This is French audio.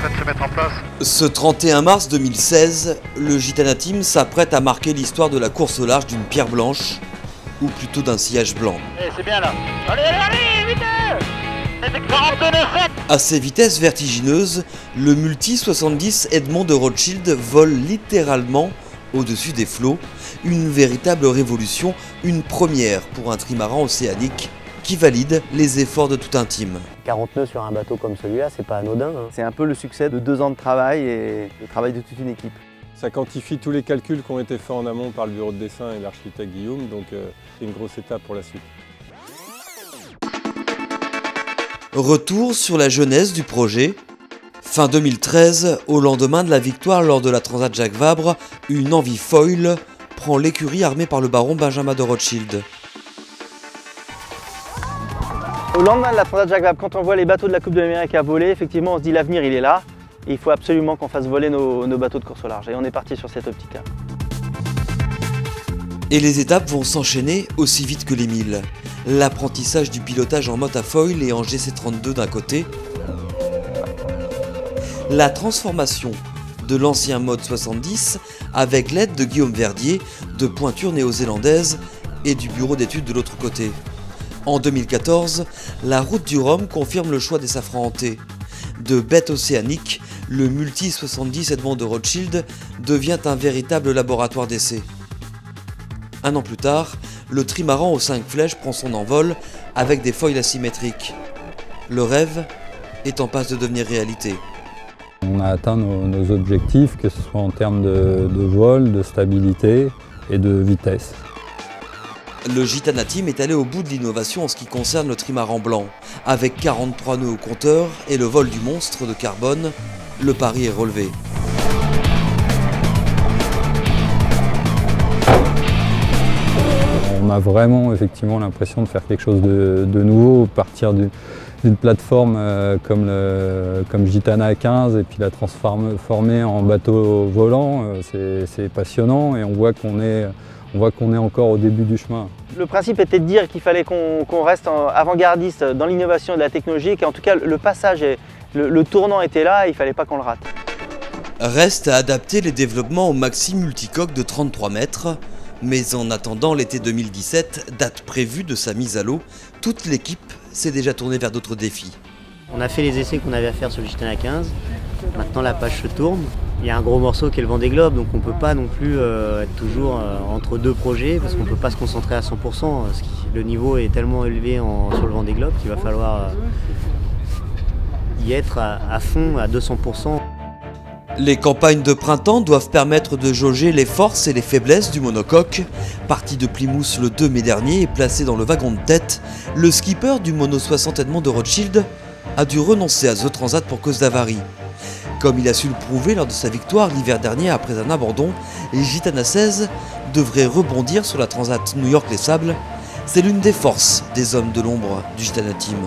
train de se mettre en place. Ce 31 mars 2016, le Gitana Team s'apprête à marquer l'histoire de la course au large d'une pierre blanche, ou plutôt d'un sillage blanc. C'est bien là. Allez, vite. C'est 42,7. À ces vitesses vertigineuses, le Multi 70 Edmond de Rothschild vole littéralement au-dessus des flots, une véritable révolution, une première pour un trimaran océanique qui valide les efforts de tout un team. 40 nœuds sur un bateau comme celui-là, c'est pas anodin. C'est un peu le succès de 2 ans de travail et le travail de toute une équipe. Ça quantifie tous les calculs qui ont été faits en amont par le bureau de dessin et l'architecte Guillaume, donc c'est une grosse étape pour la suite. Retour sur la genèse du projet. Fin 2013, au lendemain de la victoire lors de la Transat Jacques Vabre, une envie folle prend l'écurie armée par le baron Benjamin de Rothschild. Au lendemain de la Transat Jacques Vabre, quand on voit les bateaux de la Coupe de l'Amérique à voler, effectivement on se dit l'avenir il est là. Et il faut absolument qu'on fasse voler nos bateaux de course au large. Et on est parti sur cette optique-là. Et les étapes vont s'enchaîner aussi vite que les milles. L'apprentissage du pilotage en mode à foil et en GC32 d'un côté. La transformation de l'ancien mode 70 avec l'aide de Guillaume Verdier, de Pointure néo-zélandaise et du bureau d'études de l'autre côté. En 2014, la route du Rhum confirme le choix des safrans hantés. De bête océanique, le Multi 70 Edmond de Rothschild devient un véritable laboratoire d'essai. Un an plus tard, le trimaran aux 5 flèches prend son envol avec des foils asymétriques. Le rêve est en passe de devenir réalité. On a atteint nos objectifs, que ce soit en termes de vol, de stabilité et de vitesse. Le Gitana Team est allé au bout de l'innovation en ce qui concerne le trimaran blanc. Avec 43 nœuds au compteur et le vol du monstre de carbone, le pari est relevé. On a vraiment effectivement l'impression de faire quelque chose de nouveau, partir d'une plateforme comme Gitana 15 et puis la transformer en bateau volant. C'est passionnant et on voit qu'on est encore au début du chemin. Le principe était de dire qu'il fallait qu'on reste avant-gardiste dans l'innovation et de la technologie, et qu'en tout cas le passage et le tournant était là et il ne fallait pas qu'on le rate. Reste à adapter les développements au maxi multicoque de 33 mètres, mais en attendant l'été 2017, date prévue de sa mise à l'eau, toute l'équipe s'est déjà tournée vers d'autres défis. On a fait les essais qu'on avait à faire sur le Gitana 15, maintenant la page se tourne. Il y a un gros morceau qui est le Vendée Globe, donc on ne peut pas non plus être toujours entre deux projets parce qu'on ne peut pas se concentrer à 100%. Le niveau est tellement élevé sur le Vendée Globe qu'il va falloir y être à fond, à 200%. Les campagnes de printemps doivent permettre de jauger les forces et les faiblesses du monocoque. Parti de Plymouth le 2 mai dernier et placé dans le wagon de tête, le skipper du Mono 60 Edmond de Rothschild a dû renoncer à The Transat pour cause d'avarie. Comme il a su le prouver lors de sa victoire l'hiver dernier après un abandon, les Gitana 16 devraient rebondir sur la Transat New York-Les Sables. C'est l'une des forces des hommes de l'ombre du Gitana Team.